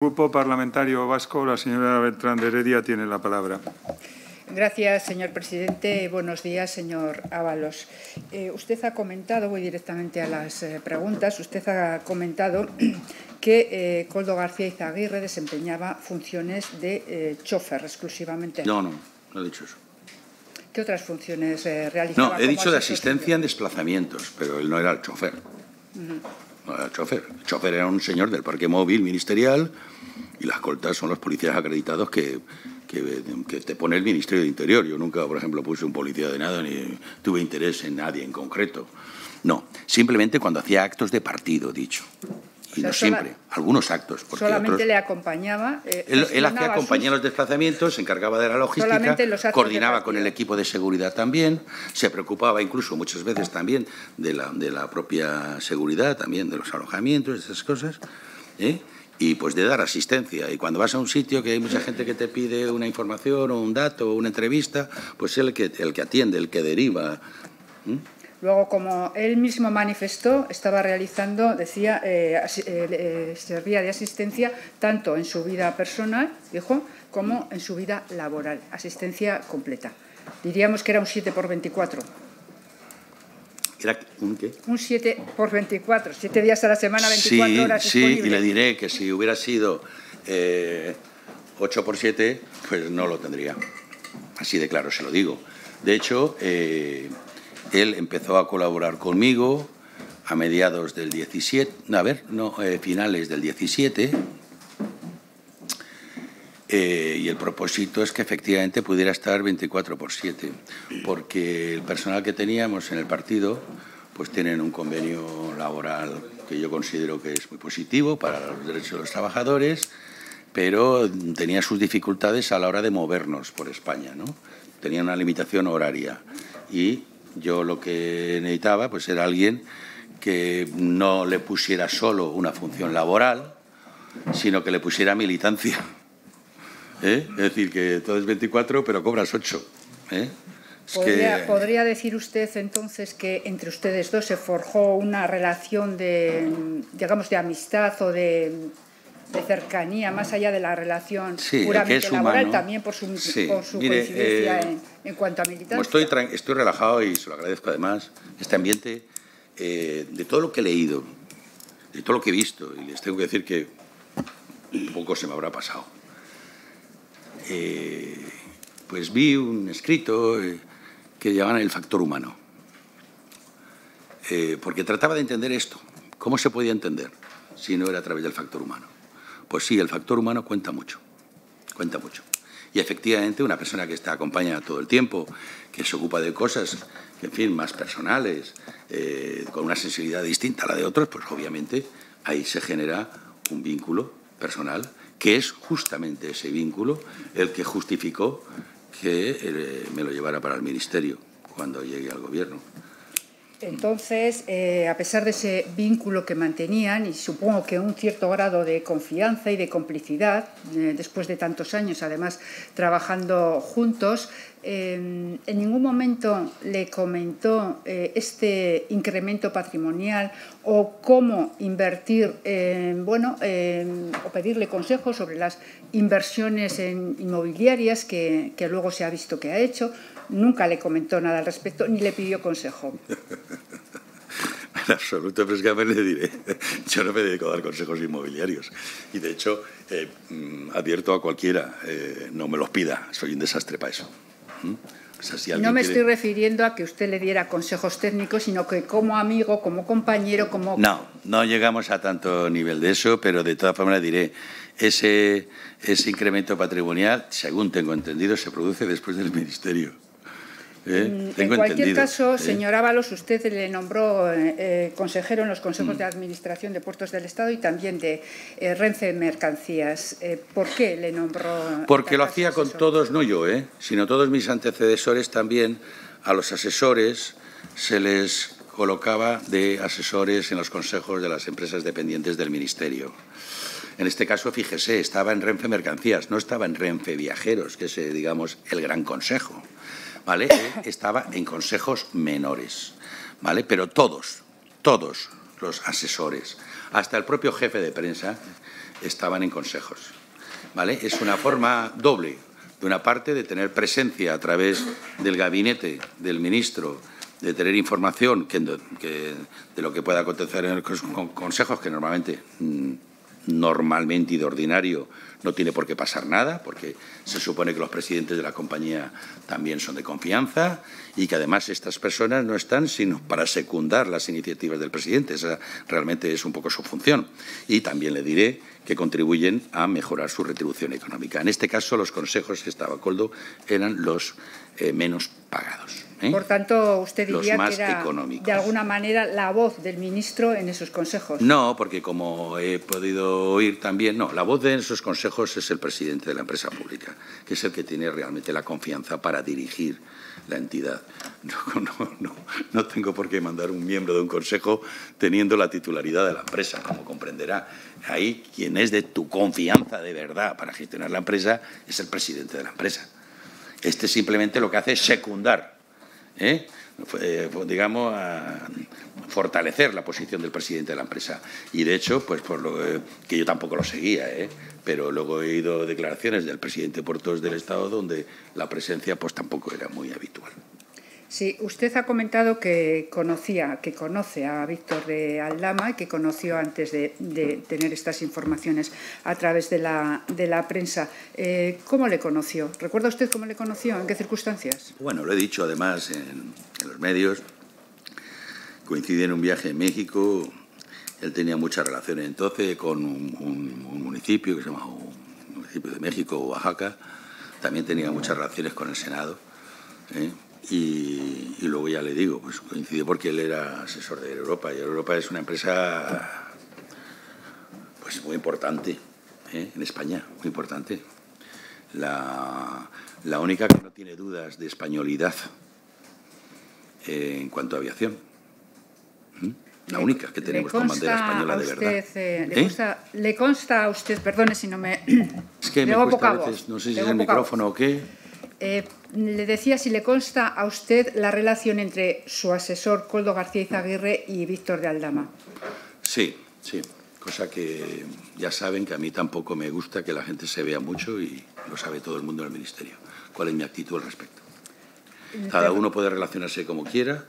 Grupo Parlamentario Vasco, la señora Beltrán de Heredia tiene la palabra. Gracias, señor presidente. Buenos días, señor Ábalos. Usted ha comentado, voy directamente a las preguntas, usted ha comentado que Koldo García Izaguirre desempeñaba funciones de chofer exclusivamente. No he dicho eso. ¿Qué otras funciones realizaba? No, he dicho de asistencia en desplazamientos, pero él no era el chofer. No era el chofer. El chofer era un señor del parque móvil ministerial y las escoltas son los policías acreditados que te pone el Ministerio de Interior. Yo nunca, por ejemplo, puse un policía de nada ni tuve interés en nadie en concreto. No, simplemente cuando hacía actos de partido, dicho. Y no siempre, algunos actos. Porque solamente otros, le acompañaba. Él hacía compañía en los desplazamientos, se encargaba de la logística, coordinaba con el equipo de seguridad también, se preocupaba incluso muchas veces también de la propia seguridad, también de los alojamientos, esas cosas, y pues de dar asistencia. Y cuando vas a un sitio que hay mucha gente que te pide una información o un dato o una entrevista, pues él el que atiende, el que deriva. Luego, como él mismo manifestó, estaba realizando, decía, servía de asistencia tanto en su vida personal, dijo, como en su vida laboral. Asistencia completa. Diríamos que era un 7 por 24. ¿Era un qué? Un 7 por 24, 7 días a la semana, 24 horas disponibles. Sí, y le diré que si hubiera sido 8 por 7, pues no lo tendría. Así de claro se lo digo. De hecho, él empezó a colaborar conmigo a mediados del 17, finales del 17, y el propósito es que efectivamente pudiera estar 24 por 7, porque el personal que teníamos en el partido pues tienen un convenio laboral que yo considero que es muy positivo para los derechos de los trabajadores, pero tenía sus dificultades a la hora de movernos por España, ¿no? Tenía una limitación horaria y yo lo que necesitaba pues era alguien que no le pusiera solo una función laboral, sino que le pusiera militancia. Es decir, que todo es 24, pero cobras 8. ¿Podría decir usted entonces que entre ustedes dos se forjó una relación de, digamos, de amistad o de cercanía, más allá de la relación puramente laboral, también por su coincidencia en cuanto a militancia? Estoy relajado y se lo agradezco además, este ambiente, de todo lo que he leído, de todo lo que he visto, y les tengo que decir que un poco se me habrá pasado. Pues vi un escrito que llamaban El factor humano, porque trataba de entender esto. ¿Cómo se podía entender si no era a través del factor humano? Pues sí, el factor humano cuenta mucho, cuenta mucho. Y efectivamente una persona que está acompañada todo el tiempo, que se ocupa de cosas, en fin, más personales, con una sensibilidad distinta a la de otros, pues obviamente ahí se genera un vínculo personal, que es justamente ese vínculo el que justificó que me lo llevara para el Ministerio cuando llegué al Gobierno. Entonces, a pesar de ese vínculo que mantenían, y supongo que un cierto grado de confianza y de complicidad, después de tantos años, además, trabajando juntos, ¿en ningún momento le comentó este incremento patrimonial o cómo invertir, o pedirle consejos sobre las inversiones inmobiliarias que luego se ha visto que ha hecho? Nunca le comentó nada al respecto, ni le pidió consejo. En absoluto, pero es que a ver le diré. Yo no me dedico a dar consejos inmobiliarios. Y de hecho, advierto a cualquiera, no me los pida, soy un desastre para eso. O sea, si no me estoy refiriendo a que usted le diera consejos técnicos, sino que como amigo, como compañero, como... No llegamos a tanto nivel de eso, pero de todas formas le diré, ese incremento patrimonial, según tengo entendido, se produce después del Ministerio. En cualquier caso, señor Ábalos, usted le nombró consejero en los consejos de administración de Puertos del Estado y también de Renfe Mercancías. ¿Por qué le nombró? Porque lo hacía con todos, no yo, sino todos mis antecesores también. A los asesores se les colocaba de asesores en los consejos de las empresas dependientes del Ministerio. En este caso, fíjese, estaba en Renfe Mercancías, no estaba en Renfe Viajeros, que es, digamos, el gran consejo. ¿Vale? Estaba en consejos menores, ¿vale? Pero todos los asesores, hasta el propio jefe de prensa, estaban en consejos, ¿vale? Es una forma doble, de una parte, de tener presencia a través del gabinete del ministro, de tener información de lo que pueda acontecer en los consejos, que normalmente y de ordinario no tiene por qué pasar nada, porque se supone que los presidentes de la compañía también son de confianza y que además estas personas no están sino para secundar las iniciativas del presidente. Esa realmente es un poco su función. Y también le diré que contribuyen a mejorar su retribución económica. En este caso, los consejos que estaba Koldo eran los menos pagados. Por tanto, usted diría que era, económicos, de alguna manera, la voz del ministro en esos consejos. No, porque como he podido oír también, no, la voz de esos consejos es el presidente de la empresa pública, que es el que tiene realmente la confianza para dirigir la entidad. No tengo por qué mandar un miembro de un consejo teniendo la titularidad de la empresa, como comprenderá. Ahí quien es de tu confianza de verdad para gestionar la empresa es el presidente de la empresa. Este simplemente lo que hace es secundar, digamos, a fortalecer la posición del presidente de la empresa. Y de hecho, pues por lo que yo tampoco lo seguía, pero luego he oído declaraciones del presidente de Puertos del Estado donde la presencia pues tampoco era muy habitual. Sí, usted ha comentado que conoce a Víctor de Aldama y que conoció antes de tener estas informaciones a través de la prensa. ¿Cómo le conoció? ¿Recuerda usted cómo le conoció? ¿En qué circunstancias? Bueno, lo he dicho además en los medios. Coincidí en un viaje en México. Él tenía muchas relaciones entonces con un municipio que se llama Municipio de México, Oaxaca. También tenía muchas relaciones con el Senado. Y luego ya le digo, pues coincidió porque él era asesor de Europa, y Europa es una empresa pues muy importante en España, muy importante. La única que no tiene dudas de españolidad en cuanto a aviación. La única que tenemos con bandera española de verdad. ¿Le consta a usted, perdone si no me... Es que me cuesta a veces, no sé si es el micrófono o qué. Le decía si le consta a usted la relación entre su asesor Koldo García Izaguirre y Víctor de Aldama. Sí, cosa que ya saben que a mí tampoco me gusta que la gente se vea mucho y lo sabe todo el mundo en el Ministerio. ¿Cuál es mi actitud al respecto? Cada uno puede relacionarse como quiera,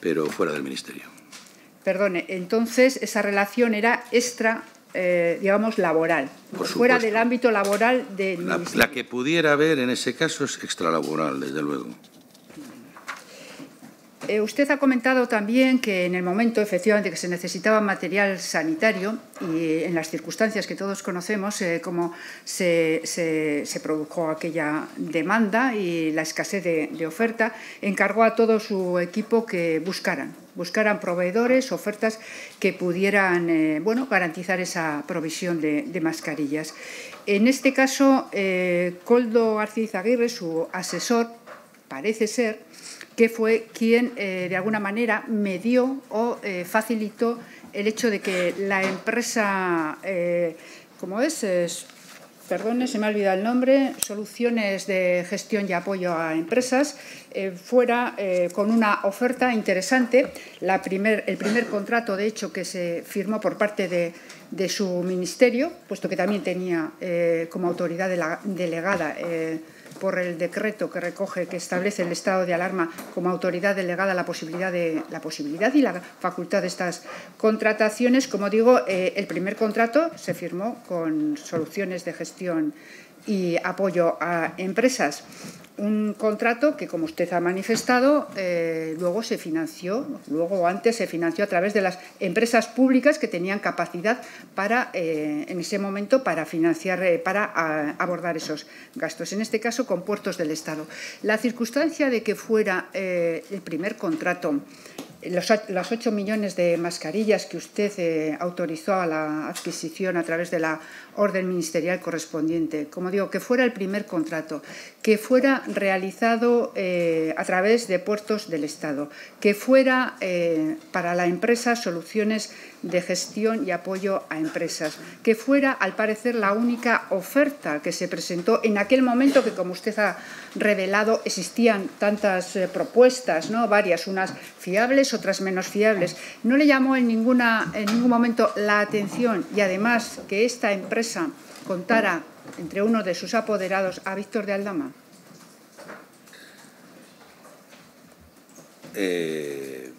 pero fuera del Ministerio. Perdone, entonces esa relación era extra, digamos, laboral, fuera del ámbito laboral del Ministerio. La que pudiera haber en ese caso es extralaboral, desde luego. Usted ha comentado también que en el momento, efectivamente, que se necesitaba material sanitario y en las circunstancias que todos conocemos, cómo se produjo aquella demanda y la escasez de oferta, encargó a todo su equipo que buscaran proveedores, ofertas que pudieran garantizar esa provisión de mascarillas. En este caso, Koldo García Izaguirre, su asesor, parece ser que fue quien, de alguna manera, medió o facilitó el hecho de que la empresa, perdone, se me ha olvidado el nombre, Soluciones de Gestión y Apoyo a Empresas, fuera con una oferta interesante. El primer contrato, de hecho, que se firmó por parte de su ministerio, puesto que también tenía como autoridad delegada por el decreto que establece el estado de alarma como autoridad delegada la posibilidad y la facultad de estas contrataciones. Como digo, el primer contrato se firmó con Soluciones de Gestión y Apoyo a Empresas. Un contrato que, como usted ha manifestado, antes se financió a través de las empresas públicas que tenían capacidad en ese momento para financiar, para abordar esos gastos. En este caso, con Puertos del Estado. La circunstancia de que fuera el primer contrato, las 8 millones de mascarillas que usted autorizó a la adquisición a través de la orden ministerial correspondiente, como digo, que fuera el primer contrato, que fuera realizado a través de Puertos del Estado, que fuera para la empresa Soluciones de Gestión y Apoyo a Empresas, que fuera, al parecer, la única oferta que se presentó en aquel momento, que, como usted ha revelado, existían tantas propuestas, ¿no? Varias, unas fiables, fiables, otras menos fiables. ¿No le llamó en ningún momento la atención y además que esta empresa contara entre uno de sus apoderados a Víctor de Aldama? El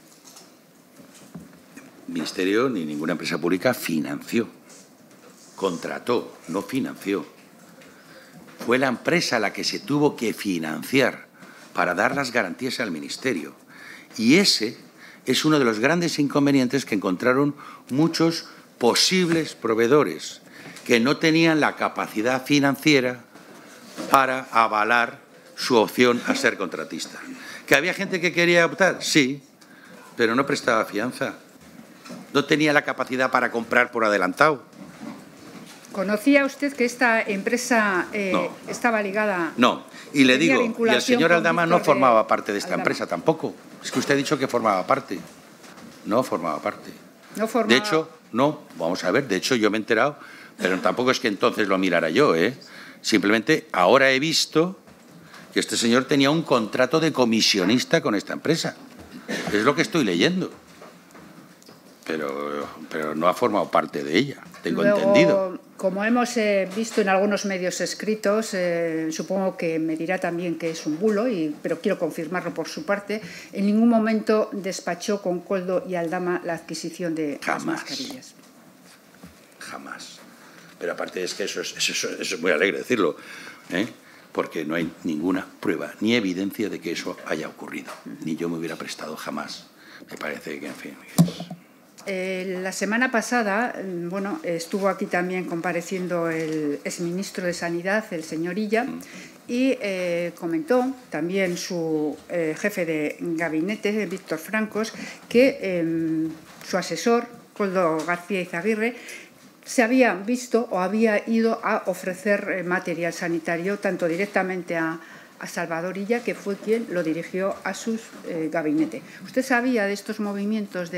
Ministerio ni ninguna empresa pública financió, contrató, no financió. Fue la empresa la que se tuvo que financiar para dar las garantías al Ministerio. Y ese es uno de los grandes inconvenientes que encontraron muchos posibles proveedores que no tenían la capacidad financiera para avalar su opción a ser contratista. ¿Que había gente que quería optar? Sí, pero no prestaba fianza. No tenía la capacidad para comprar por adelantado. ¿Conocía usted que esta empresa No. estaba ligada? No, y le tenía digo, y el vinculación señor con Aldama Víctor no formaba de parte de esta Aldama? empresa tampoco. Es que usted ha dicho que formaba parte. No formaba parte. No formaba. De hecho, no, vamos a ver, de hecho yo me he enterado, pero tampoco es que entonces lo mirara yo, ¿eh? Simplemente ahora he visto que este señor tenía un contrato de comisionista con esta empresa. Es lo que estoy leyendo. Pero no ha formado parte de ella, tengo Luego, entendido. como hemos visto en algunos medios escritos, supongo que me dirá también que es un bulo, pero quiero confirmarlo por su parte, en ningún momento despachó con Koldo y Aldama la adquisición de las mascarillas. Jamás. Pero aparte es que eso es muy alegre decirlo, ¿eh? Porque no hay ninguna prueba ni evidencia de que eso haya ocurrido. Ni yo me hubiera prestado jamás. Me parece que, en fin... La semana pasada, bueno, estuvo aquí también compareciendo el exministro de Sanidad, el señor Illa, y comentó también su jefe de gabinete, Víctor Francos, que su asesor, Koldo García Izaguirre, se había visto o había ido a ofrecer material sanitario tanto directamente a Salvador Illa, que fue quien lo dirigió a su gabinete. ¿Usted sabía de estos movimientos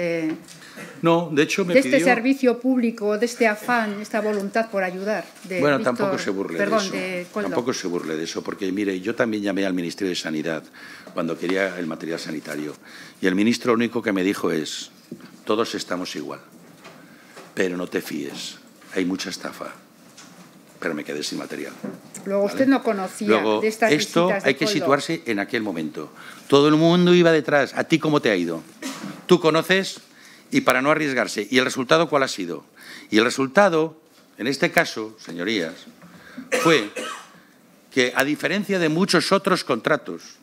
No, de hecho me de pidió... este servicio público, de este afán, esta voluntad por ayudar? Bueno, tampoco se burle de eso. De Koldo. Tampoco se burle de eso, porque mire, yo también llamé al Ministerio de Sanidad cuando quería el material sanitario y el ministro lo único que me dijo es: todos estamos igual, pero no te fíes, hay mucha estafa. Pero me quedé sin material. Luego ¿vale? usted no conocía Luego, de estas esto visitas de hay que Koldo. situarse en aquel momento. Todo el mundo iba detrás. ¿A ti cómo te ha ido? Tú conoces y para no arriesgarse. ¿Y el resultado cuál ha sido? Y el resultado, en este caso, señorías, fue que, a diferencia de muchos otros contratos,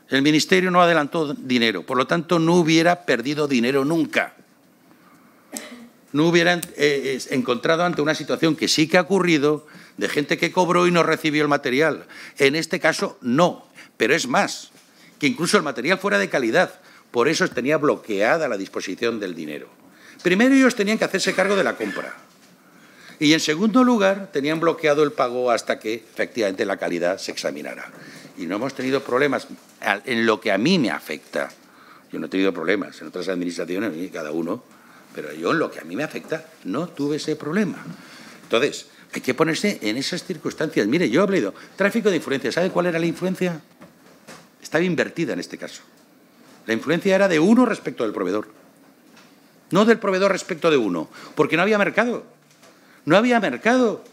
el Ministerio no adelantó dinero. Por lo tanto, no hubiera perdido dinero nunca. No hubieran encontrado ante una situación que sí que ha ocurrido de gente que cobró y no recibió el material. En este caso, no. Pero es más, que incluso el material fuera de calidad. Por eso tenía bloqueada la disposición del dinero. Primero, ellos tenían que hacerse cargo de la compra. Y, en segundo lugar, tenían bloqueado el pago hasta que, efectivamente, la calidad se examinara. Y no hemos tenido problemas en lo que a mí me afecta. Yo no he tenido problemas en otras administraciones, cada uno. Pero yo, en lo que a mí me afecta, no tuve ese problema. Entonces, hay que ponerse en esas circunstancias. Mire, yo he hablado tráfico de influencia. ¿Sabe cuál era la influencia? Estaba invertida en este caso. La influencia era de uno respecto del proveedor. No del proveedor respecto de uno, porque no había mercado. No había mercado.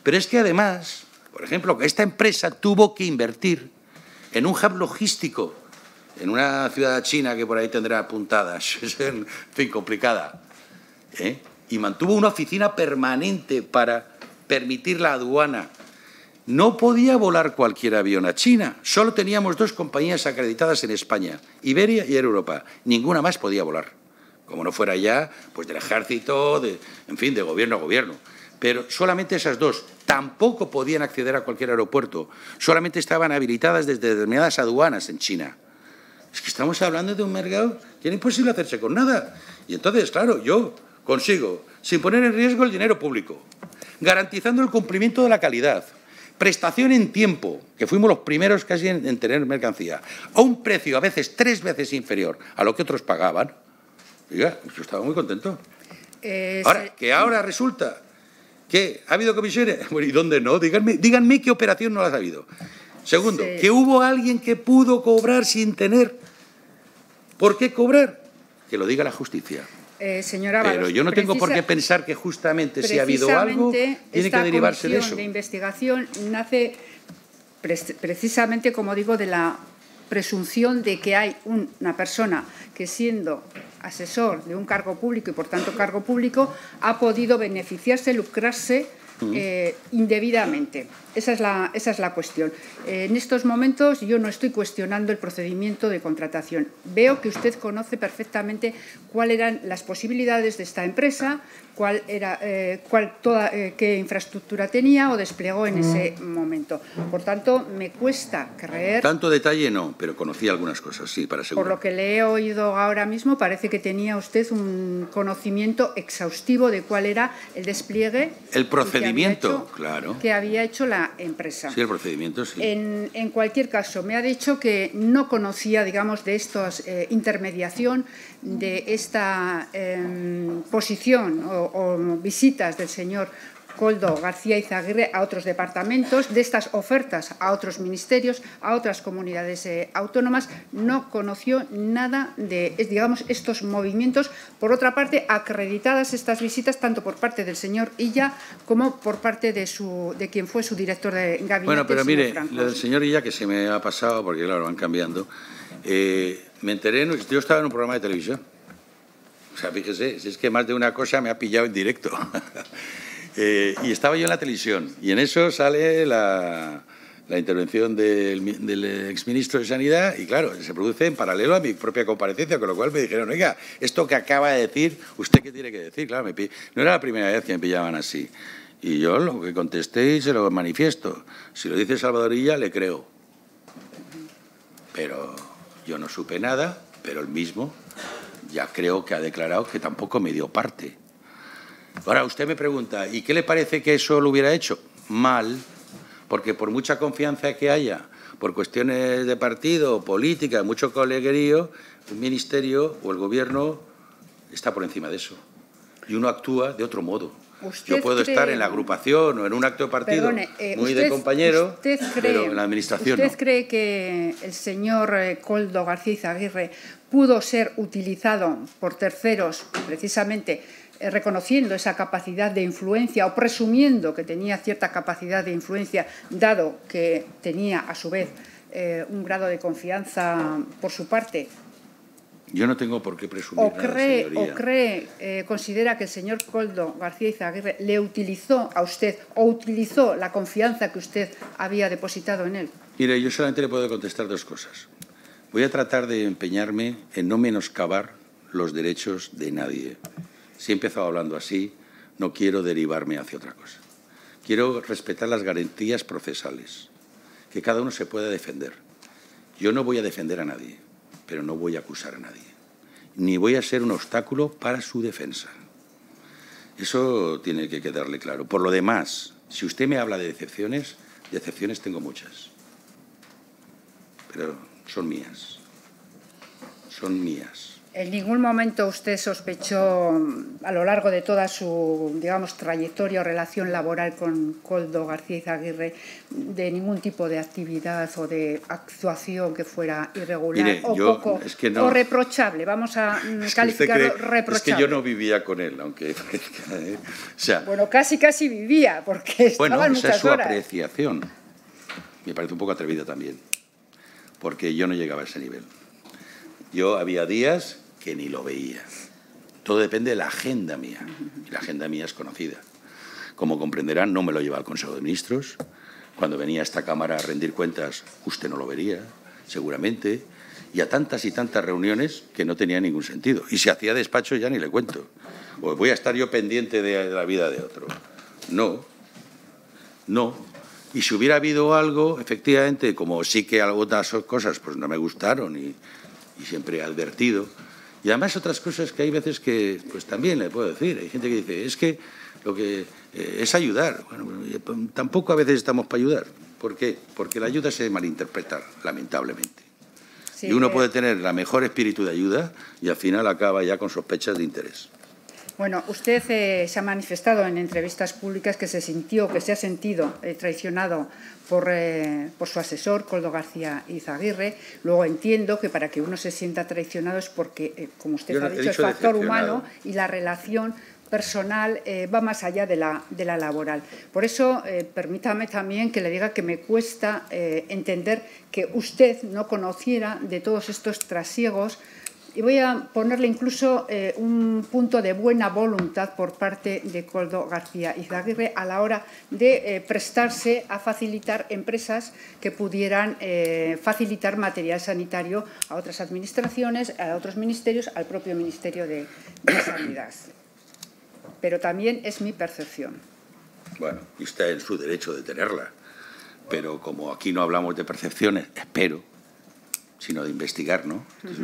Pero es que además, por ejemplo, esta empresa tuvo que invertir en un hub logístico en una ciudad china que por ahí tendrá puntadas, en fin, complicada, ¿eh? Y mantuvo una oficina permanente para permitir la aduana. No podía volar cualquier avión a China. Solo teníamos 2 compañías acreditadas en España, Iberia y Air Europa. Ninguna más podía volar. Como no fuera ya, pues del ejército, en fin, de gobierno a gobierno. Pero solamente esas 2 tampoco podían acceder a cualquier aeropuerto. Solamente estaban habilitadas desde determinadas aduanas en China. Es que estamos hablando de un mercado que era imposible hacerse con nada. Y entonces, claro, yo consigo, sin poner en riesgo el dinero público, garantizando el cumplimiento de la calidad, prestación en tiempo, que fuimos los primeros casi en tener mercancía, a un precio a veces 3 veces inferior a lo que otros pagaban. Oiga, yo estaba muy contento. Ahora, que ahora resulta que ha habido comisiones. Bueno, ¿y dónde no? Díganme qué operación no las ha habido. Segundo, que hubo alguien que pudo cobrar sin tener por qué cobrar. que lo diga la justicia. Señora Ábalos, pero yo no tengo por qué pensar que justamente si ha habido algo, tiene que derivarse de eso. Esta comisión de investigación nace precisamente, como digo, de la presunción de que hay una persona que, siendo asesor de un cargo público y, por tanto, cargo público, ha podido beneficiarse, lucrarse indebidamente. Esa es la cuestión. En estos momentos yo no estoy cuestionando el procedimiento de contratación. Veo que usted conoce perfectamente cuáles eran las posibilidades de esta empresa, qué infraestructura tenía o desplegó en ese momento. Por tanto, me cuesta creer... Tanto detalle no, pero conocía algunas cosas, sí, para asegurar. Por lo que le he oído ahora mismo, parece que tenía usted un conocimiento exhaustivo de cuál era el despliegue... El procedimiento, claro. Que había hecho la empresa. Sí, el procedimiento, sí. En cualquier caso, me ha dicho que no conocía, digamos, de estos intermediación, de esta posición o visitas del señor Koldo García Izaguirre a otros departamentos, de estas ofertas a otros ministerios, a otras comunidades autónomas. No conoció nada de, digamos, estos movimientos. Por otra parte, acreditadas estas visitas tanto por parte del señor Illa como por parte de quien fue su director de gabinete. Bueno, pero mire, lo del señor Illa, que se me ha pasado, porque claro, van cambiando, me enteré, yo estaba en un programa de televisión. O sea, fíjese, si es que más de una cosa me ha pillado en directo. Y estaba yo en la televisión y en eso sale la intervención del exministro de Sanidad y claro, se produce en paralelo a mi propia comparecencia, con lo cual me dijeron, oiga, esto que acaba de decir, ¿usted qué tiene que decir? Claro, no era la primera vez que me pillaban así. Y yo lo que contesté y se lo manifiesto. Si lo dice Salvador Illa, le creo. Pero yo no supe nada, pero él mismo ya creo que ha declarado que tampoco me dio parte. Ahora, usted me pregunta, ¿y qué le parece que eso lo hubiera hecho? Mal, porque por mucha confianza que haya, por cuestiones de partido, política, mucho coleguerío, el ministerio o el gobierno está por encima de eso. Y uno actúa de otro modo. Yo puedo estar en la agrupación o en un acto de partido muy de compañero, pero en la administración no. ¿Usted cree que el señor Koldo García Izaguirre pudo ser utilizado por terceros, precisamente reconociendo esa capacidad de influencia o presumiendo que tenía cierta capacidad de influencia, dado que tenía, a su vez, un grado de confianza por su parte? Yo no tengo por qué presumir nada, señoría. ¿Considera que el señor Koldo García Izaguirre le utilizó a usted o utilizó la confianza que usted había depositado en él? Mire, yo solamente le puedo contestar dos cosas. Voy a tratar de empeñarme en no menoscabar los derechos de nadie. Si he empezado hablando así, no quiero derivarme hacia otra cosa. Quiero respetar las garantías procesales, que cada uno se pueda defender. Yo no voy a defender a nadie, pero no voy a acusar a nadie. Ni voy a ser un obstáculo para su defensa. Eso tiene que quedarle claro. Por lo demás, si usted me habla de decepciones tengo muchas. Pero son mías. Son mías. ¿En ningún momento usted sospechó, a lo largo de toda su, digamos, trayectoria o relación laboral con Koldo García Izaguirre, de ningún tipo de actividad o de actuación que fuera irregular? Mire, o reprochable? Vamos a calificarlo reprochable. Es que yo no vivía con él, aunque... o sea, bueno, casi vivía, porque estaban muchas horas. Esa es su apreciación. Me parece un poco atrevida también, porque yo no llegaba a ese nivel. Yo había días que ni lo veía. Todo depende de la agenda mía. Y la agenda mía es conocida. Como comprenderán, no me lo lleva al Consejo de Ministros. Cuando venía a esta Cámara a rendir cuentas, usted no lo vería, seguramente. Y a tantas y tantas reuniones que no tenía ningún sentido. Y si hacía despacho ya ni le cuento. ¿O voy a estar yo pendiente de la vida de otro? No. No. Y si hubiera habido algo, efectivamente, como sí que algunas cosas pues no me gustaron y siempre he advertido. Y además otras cosas que hay veces que pues también le puedo decir. Hay gente que dice, es que lo que es ayudar. Bueno, tampoco a veces estamos para ayudar. ¿Por qué? Porque la ayuda se malinterpreta, lamentablemente. Sí, y uno puede tener la mejor espíritu de ayuda y al final acaba ya con sospechas de interés. Bueno, usted se ha manifestado en entrevistas públicas que se ha sentido traicionado por su asesor, Koldo García Izaguirre. Luego entiendo que para que uno se sienta traicionado es porque, como usted ha dicho, el factor humano y la relación personal va más allá de la laboral. Por eso, permítame también que le diga que me cuesta entender que usted no conociera de todos estos trasiegos. Y voy a ponerle incluso un punto de buena voluntad por parte de Koldo García Izaguirre a la hora de prestarse a facilitar empresas que pudieran facilitar material sanitario a otras administraciones, a otros ministerios, al propio Ministerio de Sanidad. Pero también es mi percepción. Bueno, y está en su derecho de tenerla. Pero como aquí no hablamos de percepciones, espero, sino de investigar, ¿no? Es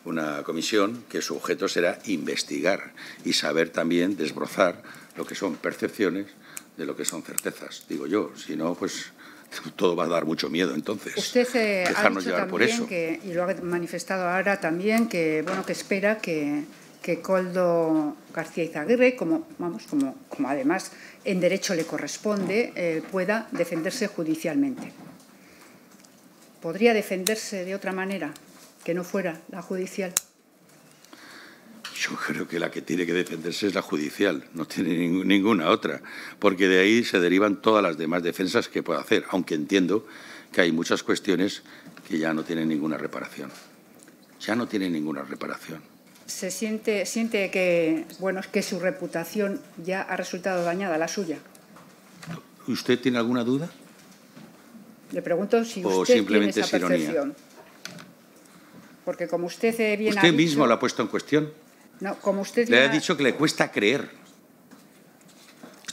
una comisión que su objeto será investigar y saber también desbrozar lo que son percepciones de lo que son certezas, digo yo. Si no, pues todo va a dar mucho miedo. Entonces, usted dejarnos ha dicho llevar por eso. y lo ha manifestado ahora también, que espera que Koldo García Izaguirre, como además en derecho le corresponde, pueda defenderse judicialmente. ¿Podría defenderse de otra manera que no fuera la judicial? Yo creo que la que tiene que defenderse es la judicial, no tiene ninguna otra, porque de ahí se derivan todas las demás defensas que pueda hacer, aunque entiendo que hay muchas cuestiones que ya no tienen ninguna reparación. Ya no tienen ninguna reparación. ¿Se siente que su reputación ya ha resultado dañada, la suya? ¿Usted tiene alguna duda? Le pregunto si usted tiene esa percepción. Porque como usted bien ha dicho... ¿Usted mismo lo ha puesto en cuestión? No, como usted le ha dicho que le cuesta creer.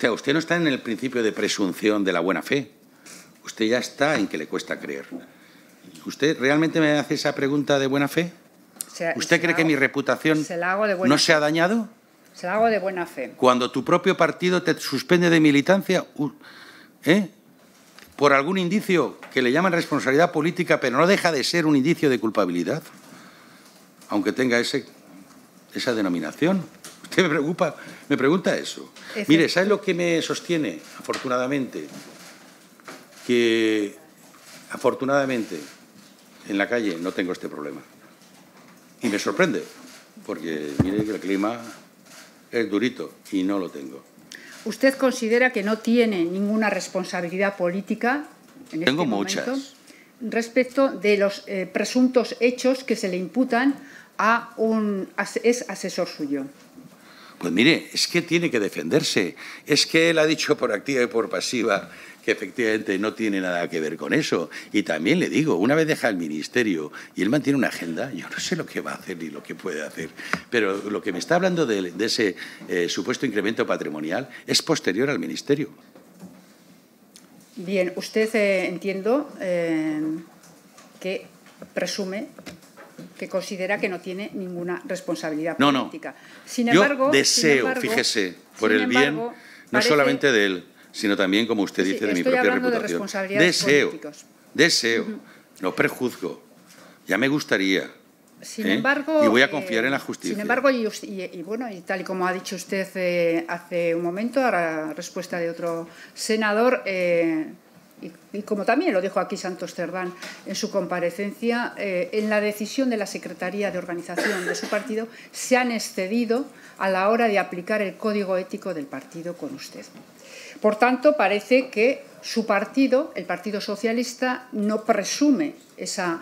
Usted no está en el principio de presunción de la buena fe. Usted ya está en que le cuesta creer. ¿Usted realmente me hace esa pregunta de buena fe? ¿Usted cree que mi reputación no se ha dañado? Se la hago de buena fe. Cuando tu propio partido te suspende de militancia, por algún indicio que le llaman responsabilidad política, pero no deja de ser un indicio de culpabilidad, aunque tenga esa denominación. Usted me pregunta eso. Mire, ¿sabe lo que me sostiene, afortunadamente? Que, afortunadamente, en la calle no tengo este problema. Y me sorprende, porque mire que el clima es durito y no lo tengo. ¿Usted considera que no tiene ninguna responsabilidad política en este momento respecto de los presuntos hechos que se le imputan a un asesor suyo? Pues mire, es que tiene que defenderse. Es que él ha dicho por activa y por pasiva que efectivamente no tiene nada que ver con eso. Y también le digo, una vez deja el ministerio y él mantiene una agenda, yo no sé lo que va a hacer ni lo que puede hacer. Pero lo que me está hablando de ese supuesto incremento patrimonial es posterior al ministerio. Bien, usted entiendo que presume, que considera que no tiene ninguna responsabilidad política. Sin embargo, yo deseo, fíjese, por el bien no solamente de él, sino también, como usted dice, de mi propia reputación. Deseo, no prejuzgo, ya me gustaría. Sin embargo, y voy a confiar en la justicia. Sin embargo, y tal y como ha dicho usted hace un momento, a la respuesta de otro senador, y como también lo dijo aquí Santos Cerdán en su comparecencia, en la decisión de la Secretaría de Organización de su partido se han excedido a la hora de aplicar el código ético del partido con usted. Por tanto, parece que su partido, el Partido Socialista, no presume esa,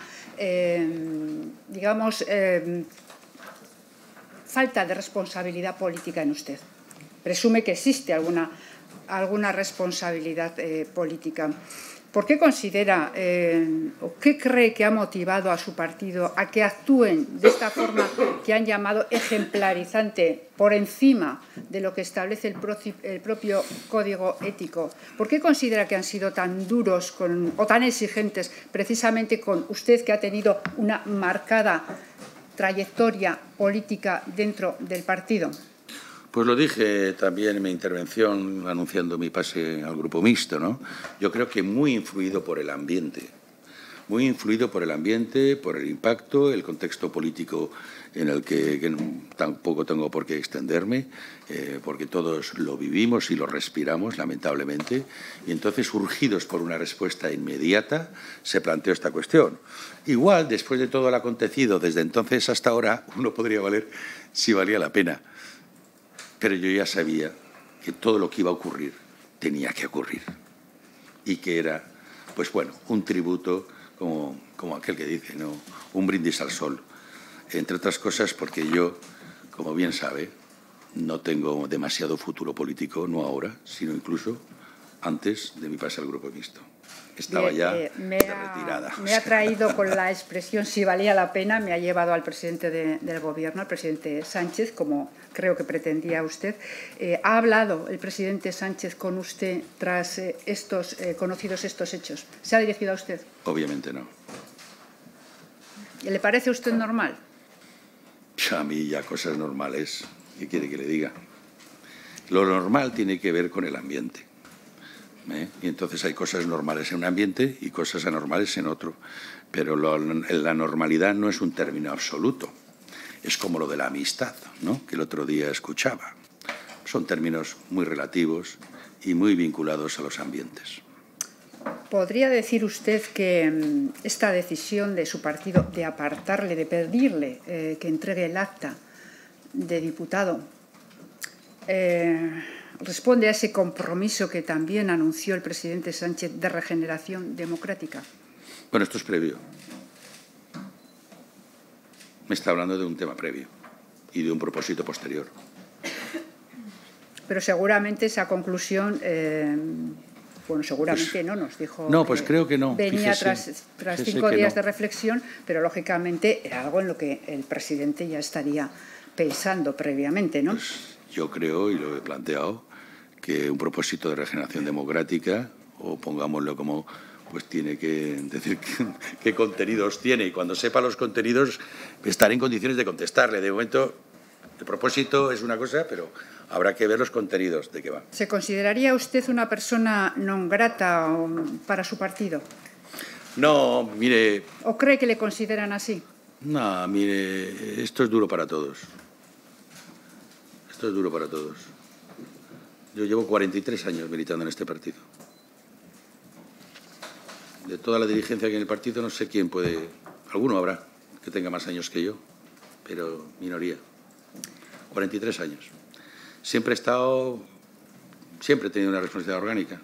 falta de responsabilidad política en usted. Presume que existe alguna responsabilidad política. ¿Por qué considera o qué cree que ha motivado a su partido a que actúen de esta forma que han llamado ejemplarizante por encima de lo que establece el propio código ético? ¿Por qué considera que han sido tan duros o tan exigentes precisamente con usted, que ha tenido una marcada trayectoria política dentro del partido? Pues lo dije también en mi intervención anunciando mi pase al Grupo Mixto, ¿no? Yo creo que muy influido por el ambiente, muy influido por el ambiente, por el impacto, el contexto político en el que tampoco tengo por qué extenderme, porque todos lo vivimos y lo respiramos, lamentablemente, y entonces, urgidos por una respuesta inmediata, se planteó esta cuestión. Igual, después de todo lo acontecido desde entonces hasta ahora, uno podría valer si valía la pena, pero yo ya sabía que todo lo que iba a ocurrir tenía que ocurrir y que era, pues bueno, un tributo como aquel que dice, ¿no?, un brindis al sol. Entre otras cosas porque yo, como bien sabe, no tengo demasiado futuro político, no ahora, sino incluso antes de mi pase al Grupo Mixto. Estaba ya de retirada. Me ha traído con la expresión si valía la pena, me ha llevado al presidente del Gobierno, al presidente Sánchez, como creo que pretendía usted. ¿Ha hablado el presidente Sánchez con usted tras conocidos estos hechos? ¿Se ha dirigido a usted? Obviamente no. ¿Le parece a usted normal? A mí ya cosas normales, ¿qué quiere que le diga? Lo normal tiene que ver con el ambiente. Y entonces hay cosas normales en un ambiente y cosas anormales en otro. Pero la normalidad no es un término absoluto. Es como lo de la amistad, ¿no?, que el otro día escuchaba. Son términos muy relativos y muy vinculados a los ambientes. ¿Podría decir usted que esta decisión de su partido de apartarle, de pedirle que entregue el acta de diputado, responde a ese compromiso que también anunció el presidente Sánchez de regeneración democrática? Bueno, esto es previo. Me está hablando de un tema previo y de un propósito posterior. Pero seguramente esa conclusión, bueno, seguramente pues, no nos dijo. No, pues creo que no. Venía Fíjese, tras 5 días de reflexión, pero lógicamente era algo en lo que el presidente ya estaría pensando previamente, ¿no? Pues yo creo, y lo he planteado, que un propósito de regeneración democrática, o pongámoslo como, pues tiene que decir qué contenidos tiene, y cuando sepa los contenidos estaré en condiciones de contestarle. De momento, el propósito es una cosa, pero habrá que ver los contenidos de qué va. ¿Se consideraría usted una persona non grata para su partido? No, mire... ¿O cree que le consideran así? No, mire, esto es duro para todos. Esto es duro para todos. Yo llevo 43 años militando en este partido. De toda la dirigencia que hay en el partido, no sé quién puede... Alguno habrá que tenga más años que yo, pero minoría. 43 años. Siempre he tenido una responsabilidad orgánica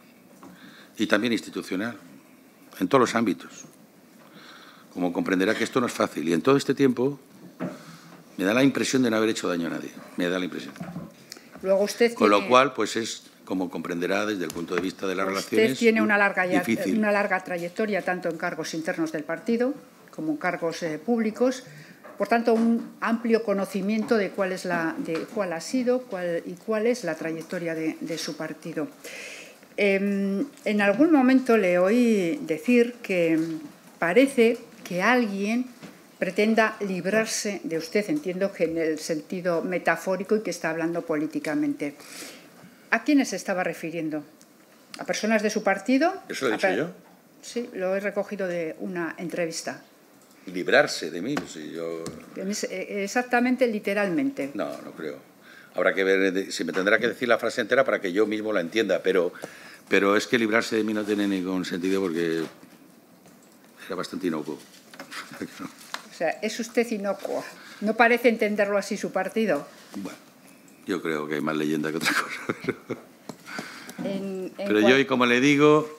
y también institucional, en todos los ámbitos. Como comprenderá que esto no es fácil. Y en todo este tiempo me da la impresión de no haber hecho daño a nadie. Me da la impresión. Luego usted Con lo cual, pues es, como comprenderá desde el punto de vista de las relaciones, usted tiene una larga trayectoria tanto en cargos internos del partido como en cargos públicos. Por tanto, un amplio conocimiento de cuál ha sido y cuál es la trayectoria de su partido. En algún momento le oí decir que parece que alguien pretenda librarse de usted, entiendo que en el sentido metafórico y que está hablando políticamente. ¿A quiénes se estaba refiriendo? ¿A personas de su partido? ¿Eso lo he dicho yo? Sí, lo he recogido de una entrevista. Librarse de mí, pues yo... Exactamente, literalmente. No, no creo. Habrá que ver si me tendrá que decir la frase entera para que yo mismo la entienda, pero es que librarse de mí no tiene ningún sentido porque era bastante inocuo. O sea, es usted inocuo. ¿No parece entenderlo así su partido? Bueno, yo creo que hay más leyenda que otra cosa. Pero yo, y como le digo,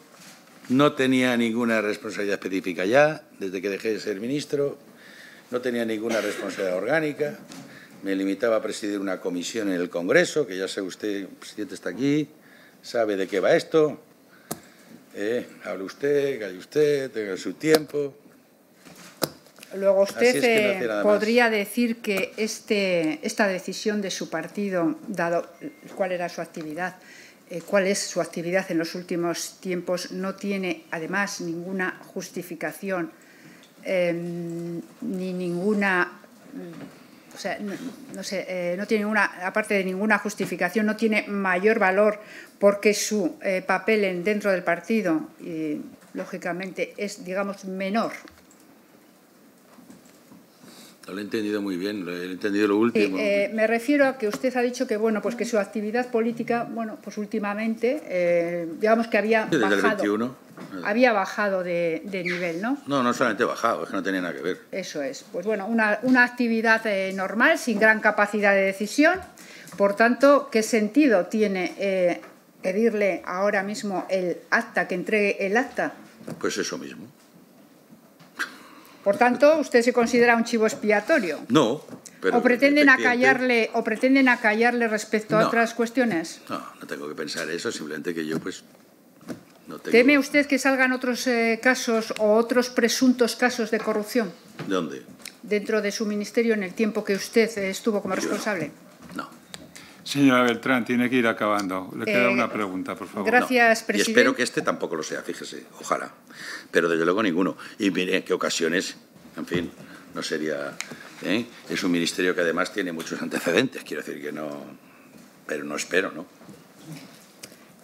no tenía ninguna responsabilidad específica ya, desde que dejé de ser ministro, no tenía ninguna responsabilidad orgánica, me limitaba a presidir una comisión en el Congreso, que ya sabe usted, el presidente está aquí, sabe de qué va esto, hable usted, calle usted, tenga su tiempo. Luego usted podría decir que esta decisión de su partido, dado cuál era su actividad, cuál es su actividad en los últimos tiempos, no tiene además ninguna justificación ni ninguna, o sea, no tiene ninguna, aparte de ninguna justificación, no tiene mayor valor porque su papel dentro del partido lógicamente, es, digamos, menor. No lo he entendido muy bien, he entendido lo último. Me refiero a que usted ha dicho que, bueno, pues que su actividad política, bueno, pues últimamente, digamos que había Desde bajado. el 21. Había bajado de nivel, ¿no? No, no solamente bajado, es que no tenía nada que ver. Eso es. Pues bueno, una actividad normal, sin gran capacidad de decisión. Por tanto, ¿qué sentido tiene pedirle ahora mismo el acta, que entregue el acta? Pues eso mismo. Por tanto, ¿usted se considera un chivo expiatorio? No, pero... ¿O pretenden acallarle respecto a otras cuestiones? No, no tengo que pensar eso, simplemente que yo pues no tengo... ¿Teme usted que salgan otros casos o otros presuntos casos de corrupción? ¿De dónde? Dentro de su ministerio en el tiempo que usted estuvo como responsable. No. Señora Beltrán, tiene que ir acabando. Le queda una pregunta, por favor. Gracias, No. presidente. Y espero que este tampoco lo sea, fíjese, ojalá. Pero desde luego ninguno. Y mire en qué ocasiones, en fin, no sería... Es un ministerio que además tiene muchos antecedentes, quiero decir que no... Pero no espero, ¿no?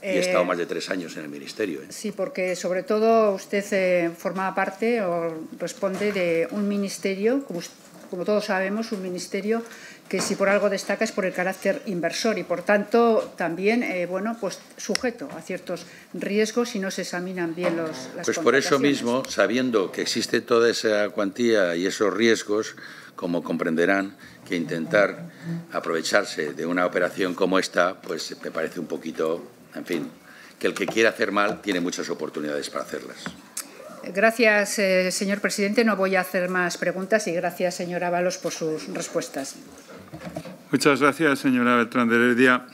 Y he estado más de 3 años en el ministerio. Sí, porque sobre todo usted forma parte o responde de un ministerio, como todos sabemos, un ministerio que si por algo destaca es por el carácter inversor y, por tanto, también bueno, pues sujeto a ciertos riesgos si no se examinan bien las Pues por eso mismo, sabiendo que existe toda esa cuantía y esos riesgos, como comprenderán, que intentar aprovecharse de una operación como esta, pues me parece un poquito, en fin, que el que quiera hacer mal tiene muchas oportunidades para hacerlas. Gracias, señor presidente. No voy a hacer más preguntas y gracias, señora Ábalos, por sus respuestas. Muchas gracias, señora Beltrán de Heredia.